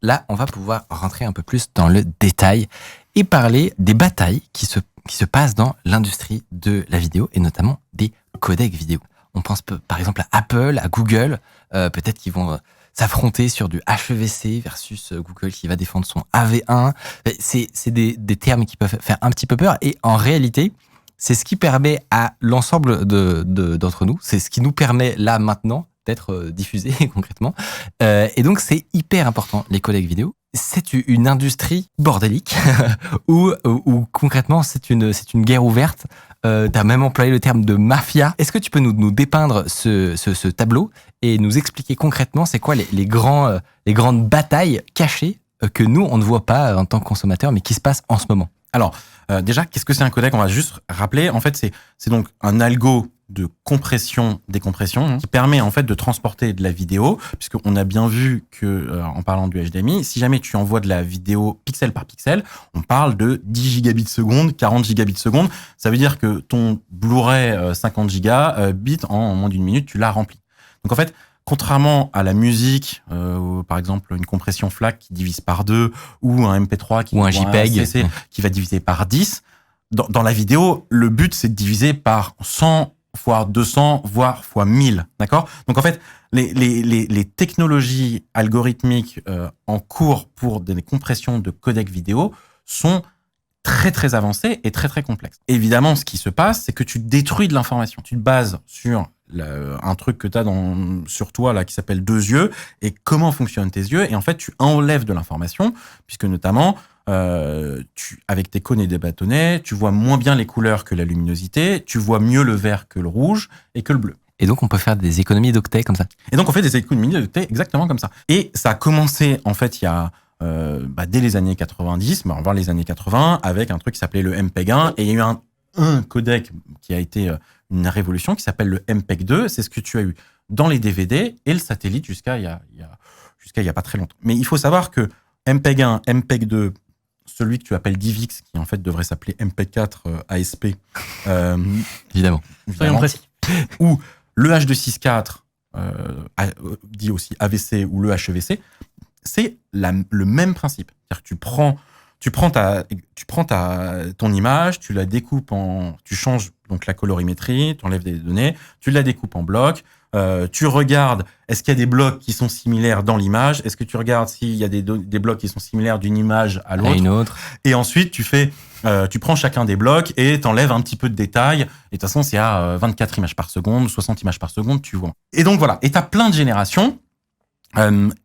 là, on va pouvoir rentrer un peu plus dans le détail et parler des batailles qui se passent dans l'industrie de la vidéo et notamment des codecs vidéo. On pense par exemple à Apple, à Google, peut-être qu'ils vont s'affronter sur du HEVC versus Google qui va défendre son AV1. C'est des termes qui peuvent faire un petit peu peur et en réalité, c'est ce qui permet à l'ensemble d'entre nous, c'est ce qui nous permet là maintenant d'être diffusé concrètement. Et donc c'est hyper important les codecs vidéo. C'est une industrie bordélique où concrètement c'est une guerre ouverte. T'as même employé le terme de mafia. Est-ce que tu peux nous dépeindre ce tableau et nous expliquer concrètement c'est quoi les grandes batailles cachées que nous on ne voit pas en tant que consommateurs mais qui se passent en ce moment? Alors déjà, qu'est-ce que c'est un codec? On va juste rappeler. En fait, c'est donc un algo de compression-décompression qui permet en fait de transporter de la vidéo, puisqu'on a bien vu que en parlant du HDMI, si jamais tu envoies de la vidéo pixel par pixel, on parle de 10 gigabits seconde, 40 gigabits seconde. Ça veut dire que ton Blu-ray 50 gigabits en moins d'une minute, tu l'as rempli. Donc en fait, contrairement à la musique, par exemple une compression FLAC qui divise par 2 ou un MP3 ou un JPEG qui va diviser par 10, dans la vidéo, le but c'est de diviser par 100 voire 200, voire fois 1000, d'accord? Donc en fait, les technologies algorithmiques en cours pour des compressions de codecs vidéo sont très très avancées et très très complexes. Évidemment, ce qui se passe, c'est que tu détruis de l'information. Tu te bases sur un truc que tu as sur toi là qui s'appelle 2 yeux et comment fonctionnent tes yeux, et en fait tu enlèves de l'information puisque notamment avec tes cônes et des bâtonnets, tu vois moins bien les couleurs que la luminosité, tu vois mieux le vert que le rouge et que le bleu. Et donc, on peut faire des économies d'octets comme ça. Et donc, on fait des économies d'octets exactement comme ça. Et ça a commencé, en fait, il y a dès les années 90, mais voire les années 80, avec un truc qui s'appelait le MPEG-1. Et il y a eu un codec qui a été une révolution qui s'appelle le MPEG-2. C'est ce que tu as eu dans les DVD et le satellite jusqu'à il y a pas très longtemps. Mais il faut savoir que MPEG-1, MPEG-2, celui que tu appelles DivX, qui en fait devrait s'appeler MP4 ASP. Évidemment. Soyons précis. Ou le H264, dit aussi AVC ou le HEVC, c'est le même principe. C'est-à-dire que tu prends ton image, tu la découpes tu changes donc la colorimétrie, tu enlèves des données, tu la découpes en blocs, tu regardes est-ce qu'il y a des blocs qui sont similaires dans l'image, est-ce que tu regardes s'il y a des blocs qui sont similaires d'une image à l'autre, à une autre, et ensuite tu prends chacun des blocs et t'enlèves un petit peu de détails, et de toute façon c'est à 24 images par seconde, 60 images par seconde, tu vois. Et donc voilà, et t'as plein de générations.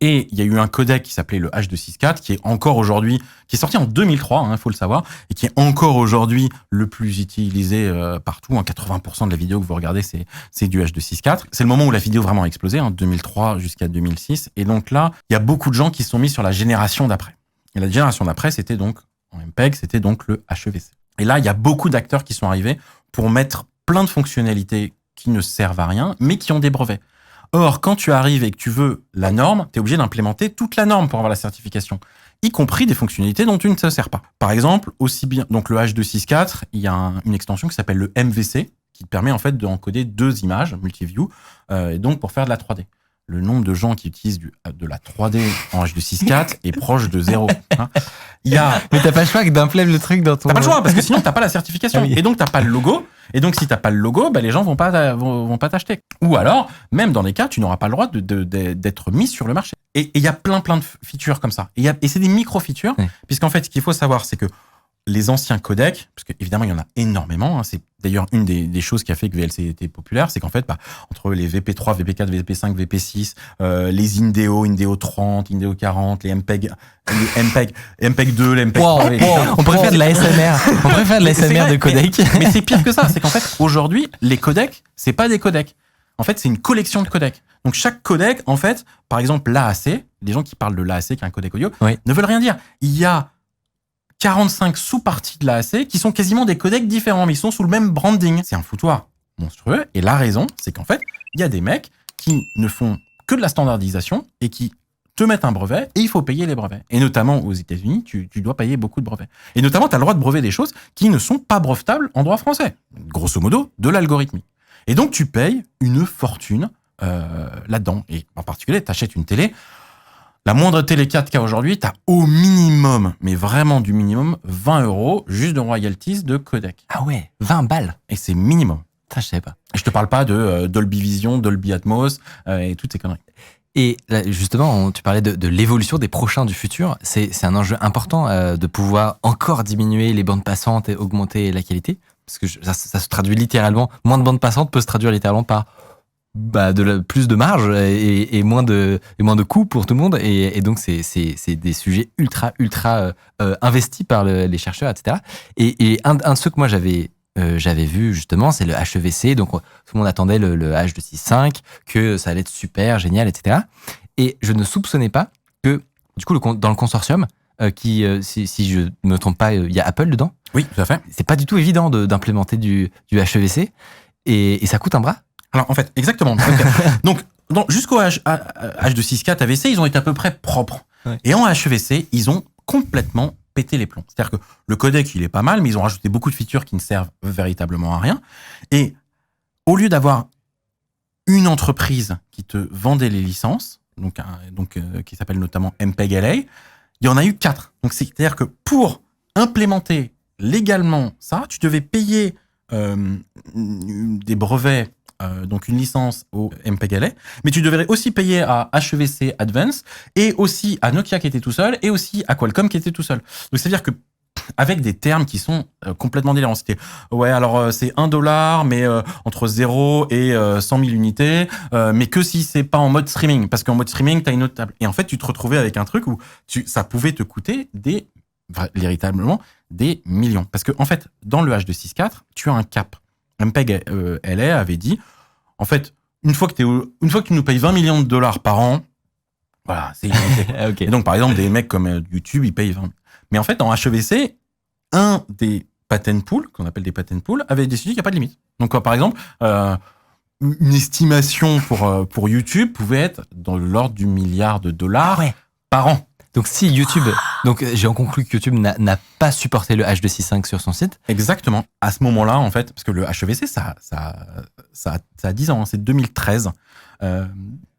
Et il y a eu un codec qui s'appelait le H264 qui est sorti en 2003, faut le savoir, et qui est encore aujourd'hui le plus utilisé partout. 80% de la vidéo que vous regardez, c'est du H264. C'est le moment où la vidéo vraiment a explosé, 2003 jusqu'à 2006. Et donc là, il y a beaucoup de gens qui se sont mis sur la génération d'après. Et la génération d'après, c'était donc en MPEG, c'était donc le HEVC. Et là, il y a beaucoup d'acteurs qui sont arrivés pour mettre plein de fonctionnalités qui ne servent à rien, mais qui ont des brevets. Or, quand tu arrives et que tu veux la norme, tu es obligé d'implémenter toute la norme pour avoir la certification, y compris des fonctionnalités dont tu ne te sers pas. Par exemple, aussi bien donc le H264, il y a une extension qui s'appelle le MVC qui te permet en fait d'encoder 2 images multiview, et donc pour faire de la 3D. Le nombre de gens qui utilisent de la 3D en H264 est proche de 0. Mais t'as pas le choix que d'implémenter le truc dans ton... T'as pas le choix, parce que sinon t'as pas la certification. Ah oui. Et donc t'as pas le logo. Et donc si t'as pas le logo, les gens vont pas t'acheter. Ou alors, même dans des cas, tu n'auras pas le droit d'être mis sur le marché. Et il y a plein de features comme ça. Et c'est des micro-features, puisqu'en fait, ce qu'il faut savoir, c'est que les anciens codecs, parce qu'évidemment, il y en a énormément, c'est d'ailleurs une des choses qui a fait que VLC était populaire, c'est qu'en fait, entre les VP3, VP4, VP5, VP6, les Indeo 30, Indeo 40, les MPEG 2, les MPEG 3... On pourrait faire de la SMR. On pourrait faire de la SMR de codecs. Mais c'est pire que ça, c'est qu'en fait, aujourd'hui, les codecs, c'est pas des codecs. En fait, c'est une collection de codecs. Donc, chaque codec, en fait, par exemple, l'AAC, les gens qui parlent de l'AAC, qui est un codec audio, ne veulent rien dire. Il y a 45 sous-parties de l'AAC qui sont quasiment des codecs différents, mais ils sont sous le même branding. C'est un foutoir monstrueux. Et la raison, c'est qu'en fait, il y a des mecs qui ne font que de la standardisation et qui te mettent un brevet et il faut payer les brevets. Et notamment aux États-Unis, tu dois payer beaucoup de brevets. Et notamment, tu as le droit de breveter des choses qui ne sont pas brevetables en droit français. Grosso modo, de l'algorithmie. Et donc, tu payes une fortune là-dedans. Et en particulier, tu achètes une télé. La moindre télé 4K aujourd'hui, t'as au minimum, mais vraiment du minimum, 20 € juste de royalties de codec. Ah ouais, 20 balles. Et c'est minimum. Ça, je savais pas. Et je te parle pas de Dolby Vision, Dolby Atmos et toutes ces conneries. Et là, justement, tu parlais de l'évolution des prochains du futur. C'est un enjeu important de pouvoir encore diminuer les bandes passantes et augmenter la qualité. Parce que ça se traduit littéralement, moins de bandes passantes peut se traduire littéralement par plus de marge et moins de coûts pour tout le monde. Et donc, c'est des sujets ultra investis par les chercheurs, etc. Et un de ceux que moi j'avais vu justement, c'est le HEVC. Donc tout le monde attendait le H265, que ça allait être super, génial, etc. Et je ne soupçonnais pas que, du coup, dans le consortium, si je ne me trompe pas, il y a Apple dedans. Oui, tout à fait. C'est pas du tout évident d'implémenter du HEVC et ça coûte un bras. Alors en fait, exactement. Donc jusqu'au H264 AVC, ils ont été à peu près propres. Ouais. Et en HEVC, ils ont complètement péter les plombs. C'est-à-dire que le codec, il est pas mal, mais ils ont rajouté beaucoup de features qui ne servent véritablement à rien. Et au lieu d'avoir une entreprise qui te vendait les licences, qui s'appelle notamment MPEG-LA, il y en a eu 4. Donc c'est-à-dire que pour implémenter légalement ça, tu devais payer des brevets, donc une licence au MPEG-LA, mais tu devrais aussi payer à HEVC Advance et aussi à Nokia qui était tout seul et aussi à Qualcomm qui était tout seul. Donc c'est-à-dire que avec des termes qui sont complètement délirants. C'était c'est $1, mais entre 0 et 100 000 unités, mais que si c'est pas en mode streaming, parce qu'en mode streaming t'as une autre table. Et en fait tu te retrouvais avec un truc où ça pouvait te coûter véritablement des millions, parce que en fait dans le H264 tu as un cap. MPEG-LA avait dit, en fait, une fois que tu nous payes $20 millions par an, voilà, c'est illimité. Okay. Et donc, par exemple, des mecs comme YouTube, ils payent 20. Mais en fait, en HEVC, un des patent pools, qu'on appelle des patent pools, avait décidé qu'il n'y a pas de limite. Donc, par exemple, une estimation pour YouTube pouvait être dans l'ordre du $1 milliard par an. Donc si YouTube, donc j'ai en conclu que YouTube n'a pas supporté le H265 sur son site. Exactement. À ce moment-là, en fait, parce que le HEVC, ça a 10 ans, hein, c'est 2013.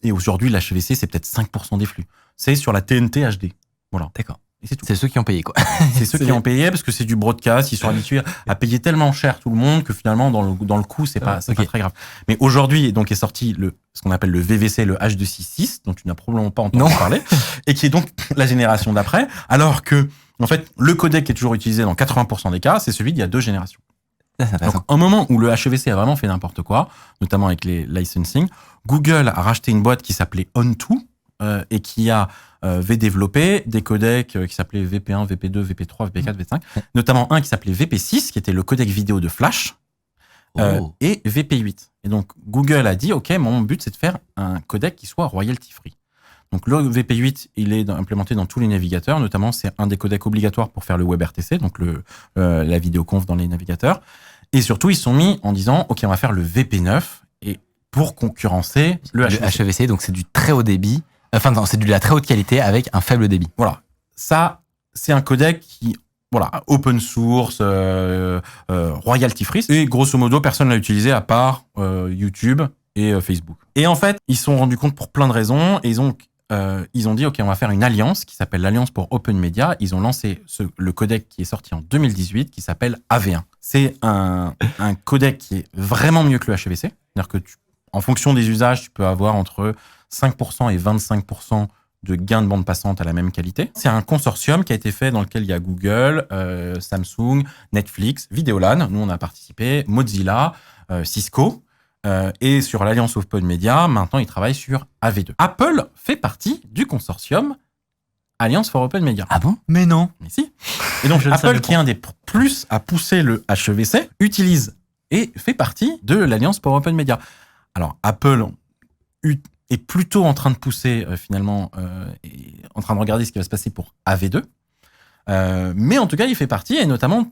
Et aujourd'hui, le HEVC, c'est peut-être 5% des flux. C'est sur la TNT HD. Voilà. D'accord. Et c'est tout. C'est ceux qui ont payé, quoi. C'est ceux qui ont payé parce que c'est du broadcast. Ils sont habitués à payer tellement cher tout le monde que finalement, dans le coût, c'est pas très grave. Mais aujourd'hui, donc, est sorti ce qu'on appelle le VVC, le H266, dont tu n'as probablement pas entendu parler, et qui est donc la génération d'après, alors que, en fait, le codec qui est toujours utilisé dans 80% des cas, c'est celui d'il y a 2 générations. Donc, un moment où le HEVC a vraiment fait n'importe quoi, notamment avec les licensing, Google a racheté une boîte qui s'appelait On2, et qui avait développé des codecs qui s'appelaient VP1, VP2, VP3, VP4, VP5, notamment un qui s'appelait VP6, qui était le codec vidéo de Flash, et VP8. Et donc, Google a dit, OK, mon but, c'est de faire un codec qui soit royalty free. Donc, le VP8, il est implémenté dans tous les navigateurs, notamment, c'est un des codecs obligatoires pour faire le WebRTC, donc la vidéoconf dans les navigateurs. Et surtout, ils se sont mis en disant, OK, on va faire le VP9, et pour concurrencer le HEVC. Donc, c'est du très haut débit. Enfin, non, c'est de la très haute qualité avec un faible débit. Voilà. Ça, c'est un codec qui, open source, royalty free. Et grosso modo, personne l'a utilisé à part YouTube et Facebook. Et en fait, ils se sont rendus compte pour plein de raisons. Et ils ont dit, OK, on va faire une alliance qui s'appelle l'Alliance pour Open Media. Ils ont lancé le codec qui est sorti en 2018 qui s'appelle AV1. C'est un codec qui est vraiment mieux que le HEVC. C'est-à-dire que en fonction des usages, tu peux avoir entre 5% et 25% de gains de bande passante à la même qualité. C'est un consortium qui a été fait dans lequel il y a Google, Samsung, Netflix, Videolan, nous on a participé, Mozilla, Cisco, et sur l'Alliance Open Media, maintenant ils travaillent sur AV2. Apple fait partie du consortium Alliance for Open Media. Ah bon? Mais non. Mais si. Et donc Apple, qui est un des plus à pousser le HEVC, utilise et fait partie de l'Alliance pour Open Media. Alors, Apple est plutôt en train de pousser, finalement, et en train de regarder ce qui va se passer pour AV2. Mais en tout cas, il fait partie, et notamment,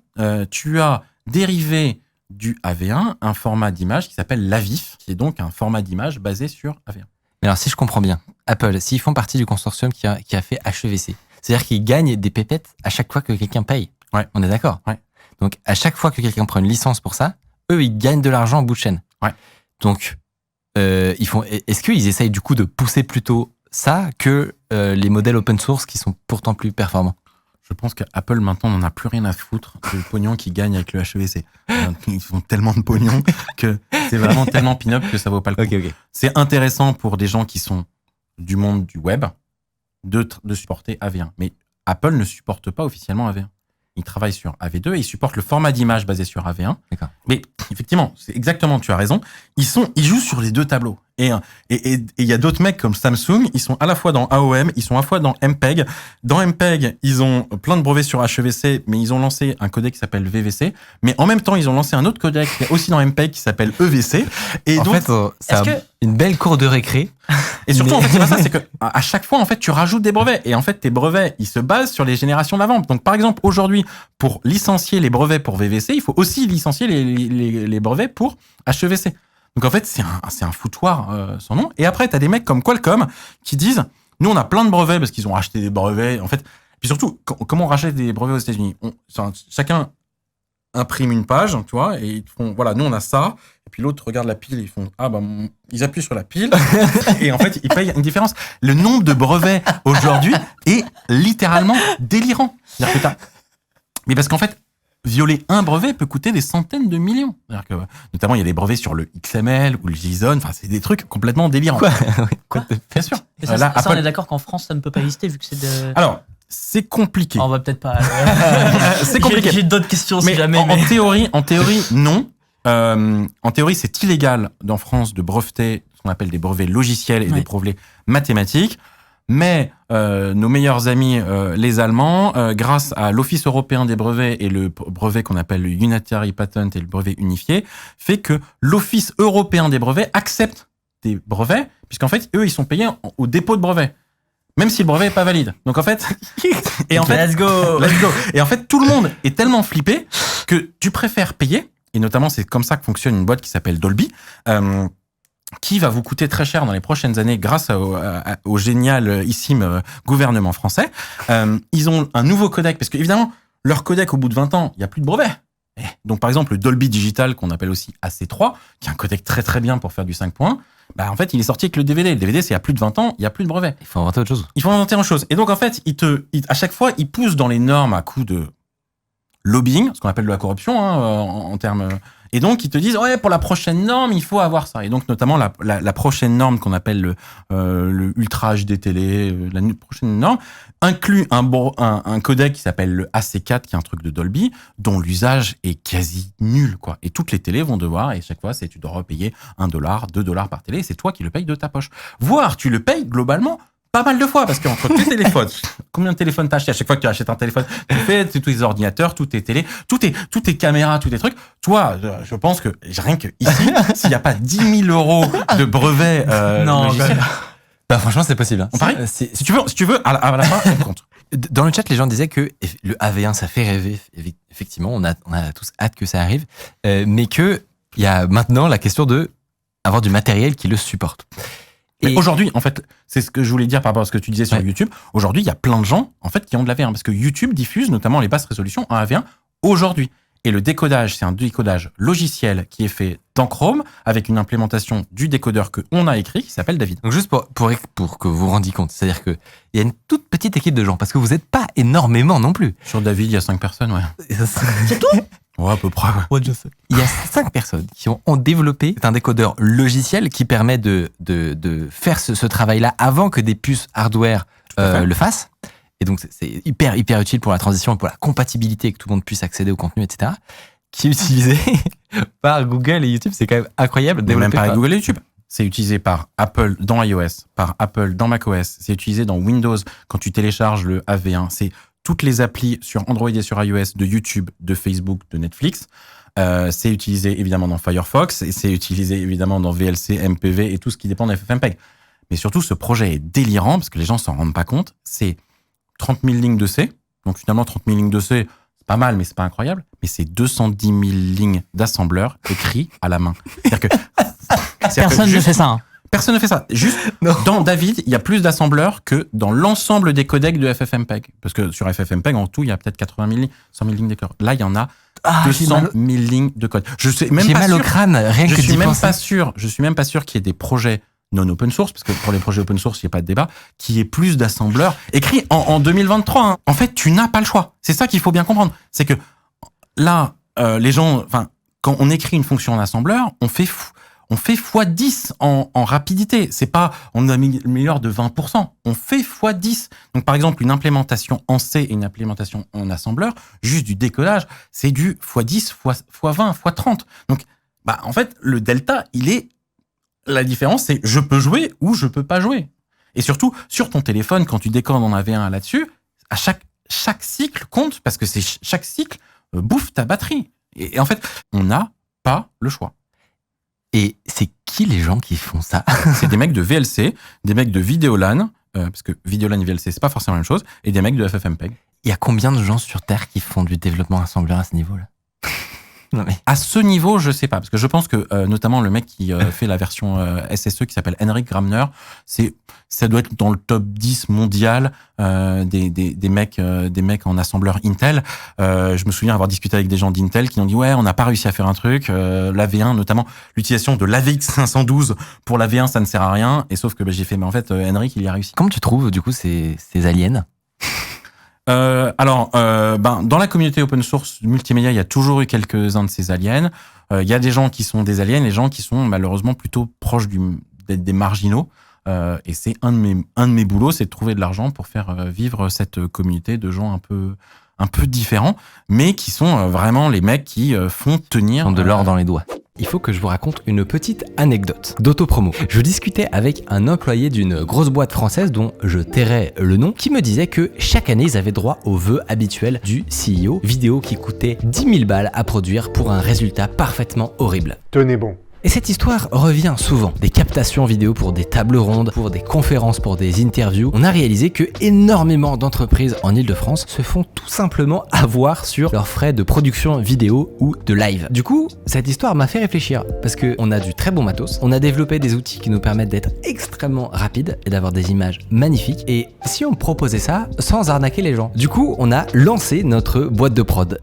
tu as dérivé du AV1 un format d'image qui s'appelle l'AVIF, qui est donc un format d'image basé sur AV1. Mais alors, si je comprends bien, Apple, s'ils font partie du consortium qui a fait HEVC, c'est-à-dire qu'ils gagnent des pépettes à chaque fois que quelqu'un paye. Ouais. On est d'accord? Ouais. Donc, à chaque fois que quelqu'un prend une licence pour ça, eux, ils gagnent de l'argent en bout de chaîne. Ouais. Donc, est-ce qu'ils essayent du coup de pousser plutôt ça que les modèles open source qui sont pourtant plus performants? Je pense qu'Apple, maintenant, n'en a plus rien à foutre du pognon qu'ils gagnent avec le HEVC. Ils font tellement de pognon que c'est vraiment tellement pin-up que ça vaut pas le coup. Ok. C'est intéressant pour des gens qui sont du monde du web de supporter AV1. Mais Apple ne supporte pas officiellement AV1. Ils travaillent sur AV2 et ils supportent le format d'image basé sur AV1. D'accord. Mais effectivement, c'est exactement, tu as raison. Ils jouent sur les deux tableaux. Et il y a d'autres mecs comme Samsung, ils sont à la fois dans AOM, ils sont à la fois dans MPEG. Dans MPEG, ils ont plein de brevets sur HEVC, mais ils ont lancé un codec qui s'appelle VVC. Mais en même temps, ils ont lancé un autre codec qui est aussi dans MPEG qui s'appelle EVC. Et En donc, fait, c'est une belle cour de récré. et surtout, en fait, c'est pas ça, c'est que à chaque fois, en fait, tu rajoutes des brevets. Et en fait, tes brevets, ils se basent sur les générations d'avant. Donc, par exemple, aujourd'hui, pour licencier les brevets pour VVC, il faut aussi licencier les brevets pour HEVC. Donc, en fait, c'est un foutoir sans nom. Et après, t'as des mecs comme Qualcomm qui disent, nous, on a plein de brevets parce qu'ils ont racheté des brevets. En fait, puis surtout, comment on rachète des brevets aux États-Unis? Chacun imprime une page, tu vois, et ils font, voilà, nous, on a ça. Et puis l'autre regarde la pile, ils font, ils appuient sur la pile. Et en fait, ils payent une différence. Le nombre de brevets aujourd'hui est littéralement délirant. C'est-à-dire que mais parce qu'en fait, violer un brevet peut coûter des centaines de millions. C'est-à-dire que, notamment, il y a des brevets sur le XML ou le JSON. Enfin, c'est des trucs complètement délirants. Quoi Bien sûr. Et ça, Là, ça, on est d'accord qu'en France, ça ne peut pas exister vu que c'est de... Alors, c'est compliqué. On va peut-être pas... C'est compliqué. J'ai d'autres questions si Mais jamais. en théorie, non. En théorie, c'est illégal en France de breveter ce qu'on appelle des brevets logiciels et des brevets mathématiques. Mais nos meilleurs amis, les Allemands, grâce à l'Office européen des brevets et le brevet qu'on appelle le Unitary Patent et le brevet unifié, fait que l'Office européen des brevets accepte des brevets, puisqu'en fait, eux, ils sont payés au dépôt de brevets, même si le brevet est pas valide. Donc en fait, Let's go. Et en fait, tout le monde est tellement flippé que tu préfères payer. Et notamment, c'est comme ça que fonctionne une boîte qui s'appelle Dolby. Qui va vous coûter très cher dans les prochaines années grâce au génialissime gouvernement français. Ils ont un nouveau codec, parce qu'évidemment, leur codec, au bout de 20 ans, il n'y a plus de brevet. Donc, par exemple, le Dolby Digital, qu'on appelle aussi AC3, qui est un codec très très bien pour faire du 5.1, en fait, il est sorti avec le DVD. Le DVD, c'est à plus de 20 ans, il n'y a plus de brevet. Il faut inventer autre chose. Il faut inventer autre chose. Et donc, en fait, à chaque fois, ils poussent dans les normes à coup de lobbying, ce qu'on appelle de la corruption, en termes... Et donc, ils te disent, ouais, pour la prochaine norme, il faut avoir ça. Et donc, notamment, la prochaine norme qu'on appelle le Ultra HD télé, la prochaine norme, inclut un codec qui s'appelle le AC4, qui est un truc de Dolby, dont l'usage est quasi nul, quoi. Et toutes les télés vont devoir, et chaque fois, tu dois repayer $1, $2 par télé, et c'est toi qui le payes de ta poche. Voire, tu le payes globalement pas mal de fois, parce qu'entre tes téléphones, combien de téléphones t'as acheté? À chaque fois que tu achètes un téléphone, tu fais tous tes ordinateurs, tous tes télés, tous tes caméras, tous tes trucs. Toi, je pense que rien que ici, s'il n'y a pas 10 000 euros de brevets logiciels, franchement, c'est possible. Hein. On parie. Si tu veux, à la fin, on compte. Dans le chat, les gens disaient que le AV1, ça fait rêver. Effectivement, on a tous hâte que ça arrive, mais que il y a maintenant la question de avoir du matériel qui le supporte. Et aujourd'hui, en fait, c'est ce que je voulais dire par rapport à ce que tu disais sur YouTube. Aujourd'hui, il y a plein de gens, en fait, qui ont de l'AV1 parce que YouTube diffuse notamment les basses résolutions en AV1 aujourd'hui. Et le décodage, c'est un décodage logiciel qui est fait dans Chrome avec une implémentation du décodeur que on a écrit qui s'appelle David. Donc juste pour que vous vous rendiez compte, c'est-à-dire que il y a une toute petite équipe de gens parce que vous n'êtes pas énormément non plus. Sur David, il y a 5 personnes, ouais. C'est tout? Ouais, à peu près. Ouais. Il y a 5 personnes qui ont développé un décodeur logiciel qui permet de faire ce travail-là avant que des puces hardware le fassent. Et donc, c'est hyper utile pour la transition, pour la compatibilité, que tout le monde puisse accéder au contenu, etc. Qui est utilisé par Google et YouTube. C'est quand même incroyable. Mais même par Google et YouTube. C'est utilisé par Apple dans iOS, par Apple dans macOS. C'est utilisé dans Windows quand tu télécharges le AV1. C'est toutes les applis sur Android et sur iOS de YouTube, de Facebook, de Netflix. C'est utilisé évidemment dans Firefox et c'est utilisé évidemment dans VLC, MPV et tout ce qui dépend de FFmpeg. Mais surtout, ce projet est délirant parce que les gens s'en rendent pas compte. C'est 30 000 lignes de C. Donc finalement, 30 000 lignes de C, c'est pas mal, mais c'est pas incroyable. Mais c'est 210 000 lignes d'assembleur écrits à la main. C'est-à-dire que Personne ne fait ça. Hein. Personne ne fait ça. Juste, dans David, il y a plus d'assembleurs que dans l'ensemble des codecs de FFmpeg. Parce que sur FFmpeg, en tout, il y a peut-être 80 000 lignes, 100 000 lignes de code. Là, il y en a 200 000 lignes de code. Je sais même J'ai pas mal sûr, au crâne, rien que d'y penser. Je suis même pas sûr qu'il y ait des projets non open source, parce que pour les projets open source, il n'y a pas de débat, qui est plus d'assembleurs, écrit en 2023. Hein. En fait, tu n'as pas le choix. C'est ça qu'il faut bien comprendre. C'est que là, les gens, enfin, quand on écrit une fonction en assembleur, on fait x10 en rapidité. C'est pas, on améliore de 20%. On fait x10. Donc, par exemple, une implémentation en C et une implémentation en assembleur, juste du décodage, c'est du x10, x20, x30. Donc, en fait, le delta, la différence, c'est je peux jouer ou je peux pas jouer. Et surtout, sur ton téléphone, quand tu décodes en AV1 là-dessus, à chaque cycle compte parce que chaque cycle bouffe ta batterie. Et en fait, on n'a pas le choix. Et c'est qui les gens qui font ça? C'est des mecs de VLC, des mecs de Vidéolan, parce que Vidéolan et VLC, c'est pas forcément la même chose, et des mecs de FFmpeg. Il y a combien de gens sur Terre qui font du développement assembleur à ce niveau-là? Non mais... À ce niveau, je sais pas, parce que je pense que notamment le mec qui fait la version SSE qui s'appelle Henrik Gramner, ça doit être dans le top 10 mondial des mecs en assembleur Intel. Je me souviens avoir discuté avec des gens d'Intel qui ont dit ouais, on n'a pas réussi à faire un truc. L'AV1, notamment l'utilisation de l'AVX 512 pour l'AV1, ça ne sert à rien. Et sauf que j'ai fait, mais en fait, Henrik, il y a réussi. Comment tu trouves du coup ces aliens? Dans la communauté open source multimédia, il y a toujours eu quelques-uns de ces aliens. Il y a des gens qui sont des aliens, les gens qui sont malheureusement plutôt proches des marginaux. Et c'est un de mes boulots, c'est de trouver de l'argent pour faire vivre cette communauté de gens un peu différents, mais qui sont vraiment les mecs qui font tenir de l'or dans les doigts. Il faut que je vous raconte une petite anecdote d'autopromo. Je discutais avec un employé d'une grosse boîte française dont je tairai le nom, qui me disait que chaque année, ils avaient droit aux vœux habituels du CEO, vidéo qui coûtait 10 000 balles à produire pour un résultat parfaitement horrible. Tenez bon. Et cette histoire revient souvent. Des captations vidéo pour des tables rondes, pour des conférences, pour des interviews. On a réalisé que énormément d'entreprises en Ile-de-France se font tout simplement avoir sur leurs frais de production vidéo ou de live. Du coup, cette histoire m'a fait réfléchir parce que on a du très bon matos, on a développé des outils qui nous permettent d'être extrêmement rapides et d'avoir des images magnifiques. Et si on proposait ça sans arnaquer les gens? Du coup, on a lancé notre boîte de prod.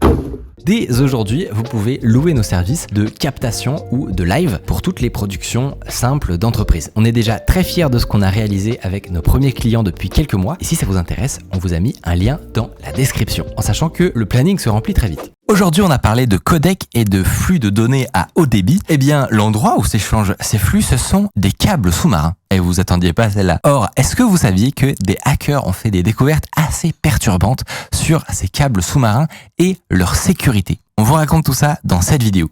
Dès aujourd'hui, vous pouvez louer nos services de captation ou de live pour toutes les productions simples d'entreprise. On est déjà très fiers de ce qu'on a réalisé avec nos premiers clients depuis quelques mois. Et si ça vous intéresse, on vous a mis un lien dans la description, en sachant que le planning se remplit très vite. Aujourd'hui, on a parlé de codec et de flux de données à haut débit. Eh bien, l'endroit où s'échangent ces flux, ce sont des câbles sous-marins. Et vous attendiez pas à celle-là. Or, est-ce que vous saviez que des hackers ont fait des découvertes assez perturbantes sur ces câbles sous-marins et leur sécurité? On vous raconte tout ça dans cette vidéo.